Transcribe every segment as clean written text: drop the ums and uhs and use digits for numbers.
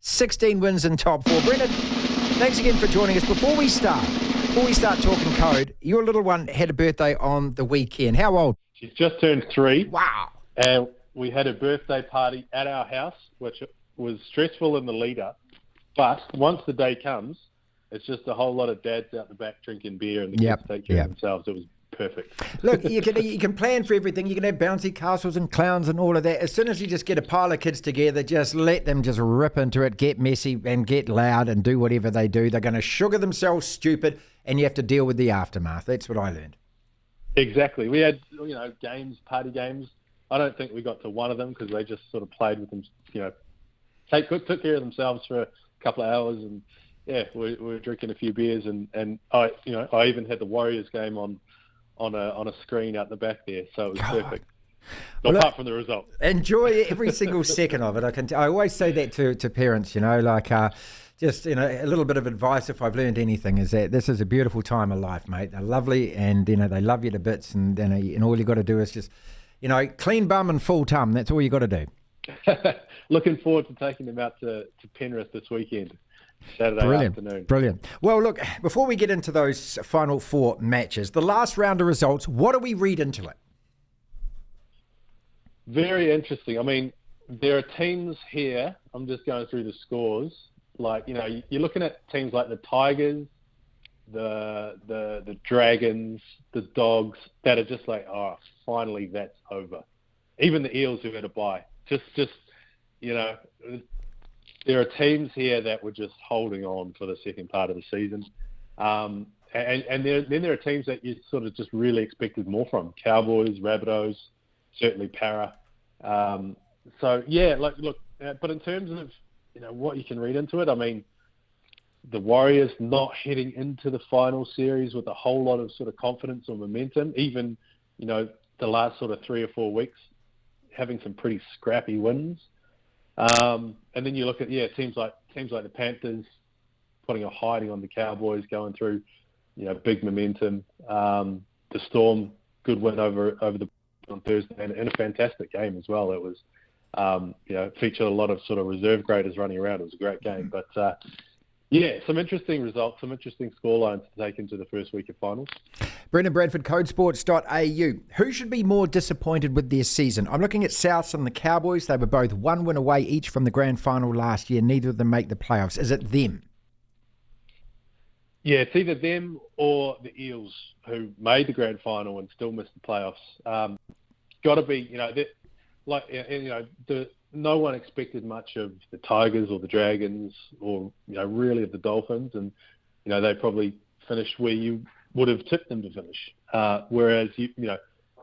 16 wins in top 4. Brendan, thanks again for joining us. Before we start talking code, your little one had a birthday on the weekend. How old? She's just turned 3. Wow. And we had a birthday party at our house, which was stressful in the lead-up. But once the day comes, it's just a whole lot of dads out the back drinking beer and the kids take care of themselves. It was perfect. Look, you can plan for everything. You can have bouncy castles and clowns and all of that. As soon as you just get a pile of kids together, just let them just rip into it, get messy and get loud and do whatever they do. They're going to sugar themselves stupid and you have to deal with the aftermath. That's what I learned. Exactly. We had, games, party games. I don't think we got to one of them because they just sort of played with them, took care of themselves for a couple of hours and, we were drinking a few beers and I even had the Warriors game on a screen out the back there, so it was perfect. Apart from the result. Enjoy every single second of it. I always say that to parents, just a little bit of advice if I've learned anything is that this is a beautiful time of life, mate. They're lovely and they love you to bits and all you got to do is just clean bum and full tum. That's all you got to do. Looking forward to taking them out to Penrith this weekend. Saturday afternoon. Brilliant. Well, look, before we get into those final 4 matches, the last round of results, what do we read into it? Very interesting. I mean, there are teams here, I'm just going through the scores, you're looking at teams like the Tigers, the Dragons, the Dogs, that are just finally that's over. Even the Eels who had a bye. There are teams here that were just holding on for the second part of the season. And then there are teams that you sort of just really expected more from. Cowboys, Rabbitohs, certainly Para. But in terms of, what you can read into it, I mean, the Warriors not heading into the final series with a whole lot of sort of confidence or momentum, even, the last sort of 3 or 4 weeks, having some pretty scrappy wins. And then you look at teams like the Panthers putting a hiding on the Cowboys, going through big momentum. The Storm, good win over on Thursday and a fantastic game as well. It was featured a lot of sort of reserve graders running around. It was a great game, but some interesting results, some interesting scorelines to take into the first week of finals. Brendan Bradford, CodeSports.au. Who should be more disappointed with their season? I'm looking at Souths and the Cowboys. They were both 1 win away each from the grand final last year. Neither of them make the playoffs. Is it them? Yeah, it's either them or the Eels, who made the grand final and still missed the playoffs. Got to be, no one expected much of the Tigers or the Dragons or, really of the Dolphins. And, they probably finished where you would have tipped them to finish. Whereas, you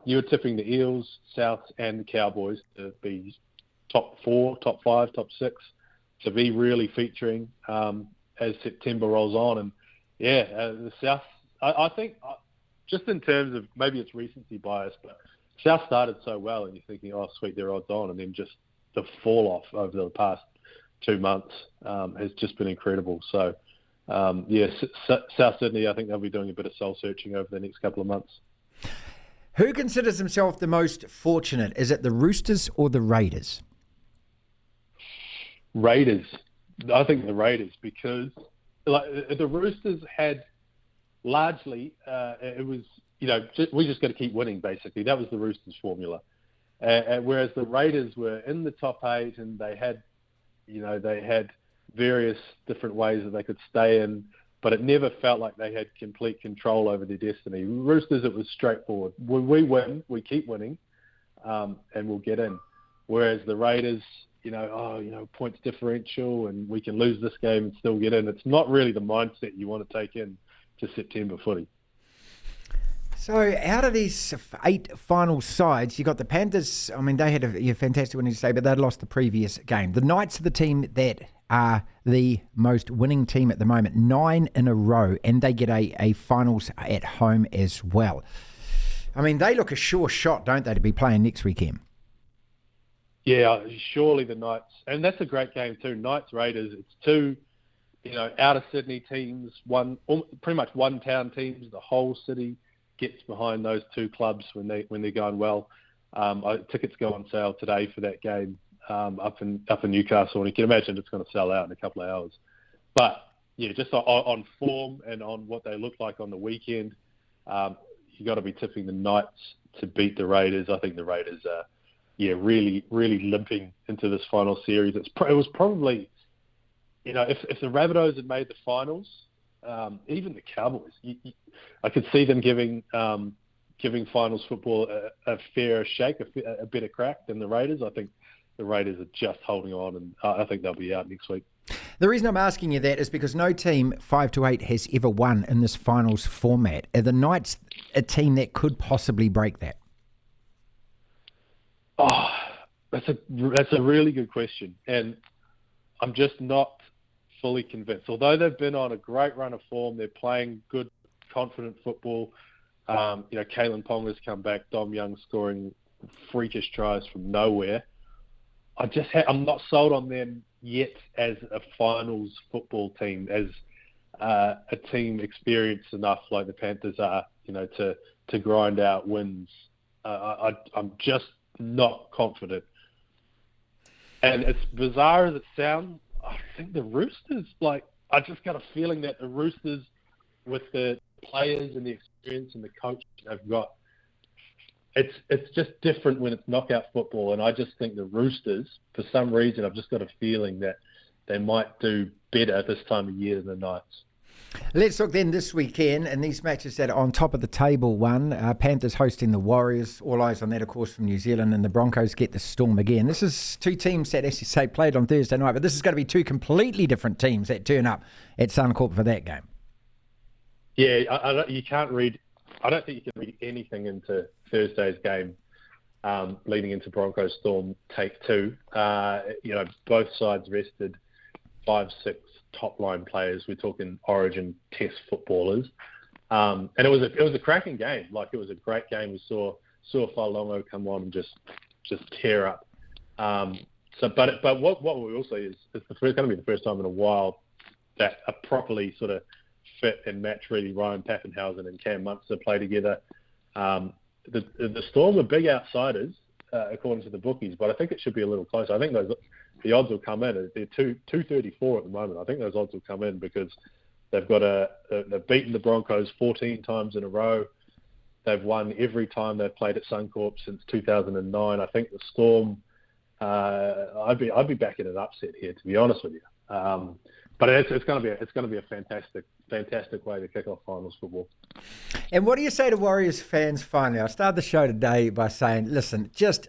were tipping the Eels, South and the Cowboys to be top 4, top 5, top 6, to be really featuring as September rolls on. And, the South, I think, just in terms of maybe it's recency bias, but South started so well and you're thinking, oh, sweet, they're odds on. And then just the fall off over the past 2 months has just been incredible. So, South Sydney, I think they'll be doing a bit of soul searching over the next couple of months. Who considers himself the most fortunate? Is it the Roosters or the Raiders? Raiders. I think the Raiders, because the Roosters had largely, it was, we just got to keep winning, basically. That was the Roosters formula. Whereas the Raiders were in the top 8 and they had various different ways that they could stay in, but it never felt like they had complete control over their destiny. Roosters, it was straightforward. When we win, we keep winning, and we'll get in. Whereas the Raiders, points differential and we can lose this game and still get in. It's not really the mindset you want to take in to September footy. So out of these 8 final sides, you got the Panthers. I mean, they had a fantastic winning today, but they'd lost the previous game. The Knights are the team that are the most winning team at the moment, 9 in a row, and they get a finals at home as well. I mean, they look a sure shot, don't they, to be playing next weekend? Yeah, surely the Knights. And that's a great game too. Knights, Raiders, it's 2, out of Sydney teams, pretty much one-town teams. The whole city gets behind those 2 clubs when they're going well. Tickets go on sale today for that game. up in Newcastle, and you can imagine it's going to sell out in a couple of hours. But yeah, just on form and on what they look like on the weekend, you got to be tipping the Knights to beat the Raiders. I think the Raiders are, really, really limping into this final series. It was probably, if the Rabbitohs had made the finals, even the Cowboys, I could see them giving finals football a fairer shake, a better crack than the Raiders. I think the Raiders are just holding on, and I think they'll be out next week. The reason I'm asking you that is because no team 5-8 has ever won in this finals format. Are the Knights a team that could possibly break that? Oh, that's a really good question, and I'm just not fully convinced. Although they've been on a great run of form, they're playing good, confident football. Kalen Ponga's come back, Dom Young scoring freakish tries from nowhere. I'm not sold on them yet as a finals football team, as a team experienced enough like the Panthers are, to grind out wins. I'm just not confident. And as bizarre as it sounds, I think the Roosters, I just got a feeling that the Roosters, with the players and the experience and the coach they've got, it's just different when it's knockout football. And I just think the Roosters, for some reason, I've just got a feeling that they might do better this time of year than the Knights. Let's look then this weekend, and these matches that are on top of the table. Panthers hosting the Warriors. All eyes on that, of course, from New Zealand, and the Broncos get the Storm again. This is two teams that, as you say, played on Thursday night, but this is going to be two completely different teams that turn up at Suncorp for that game. Yeah, you can't read. I don't think you can read anything into Thursday's game leading into Broncos Storm take two. Both sides rested 5-6 top-line players. We're talking Origin Test footballers, and it was a cracking game. It was a great game. We saw Failongo come on and just tear up. But what we will see is it's going to be the first time in a while that a properly sort of fit and match ready Ryan Pappenhausen and Cam Munster play together. The Storm are big outsiders according to the bookies, but I think it should be a little closer. I think the odds will come in. They're 234 at the moment. I think those odds will come in because they've beaten the Broncos 14 times in a row. They've won every time they've played at Suncorp since 2009. I think the Storm, I'd be backing an upset here, to be honest with you. But it's going to be a fantastic way to kick off finals football. And what do you say to Warriors fans finally? I started the show today by saying, listen, just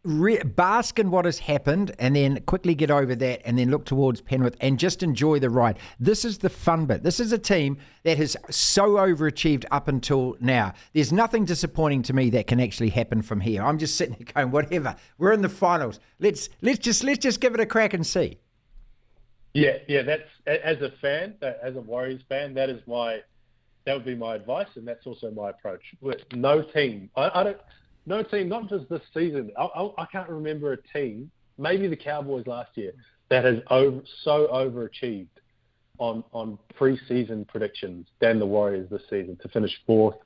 bask in what has happened and then quickly get over that and then look towards Penrith and just enjoy the ride. This is the fun bit. This is a team that has so overachieved up until now. There's nothing disappointing to me that can actually happen from here. I'm just sitting here going, whatever. We're in the finals. Let's just give it a crack and see. Yeah. That's, as a fan, as a Warriors fan, that would be my advice, and that's also my approach. With no team, no team, not just this season. I can't remember a team, maybe the Cowboys last year, that has so overachieved on pre-season predictions than the Warriors this season to finish fourth.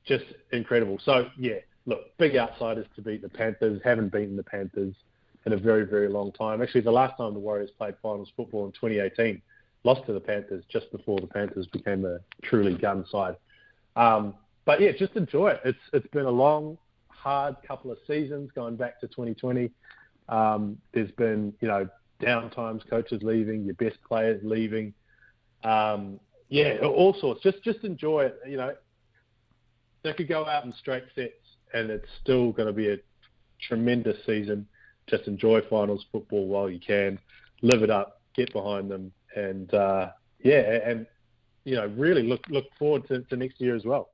Just incredible. So yeah, look, big outsiders to beat the Panthers. Haven't beaten the Panthers in a very, very long time. Actually, the last time the Warriors played finals football in 2018, lost to the Panthers just before the Panthers became a truly gun side. But yeah, just enjoy it. It's been a long, hard couple of seasons going back to 2020. There's been, down times, coaches leaving, your best players leaving. All sorts. Just enjoy it. They could go out in straight sets and it's still going to be a tremendous season. Just enjoy finals football while you can. Live it up, get behind them, and really look forward to next year as well.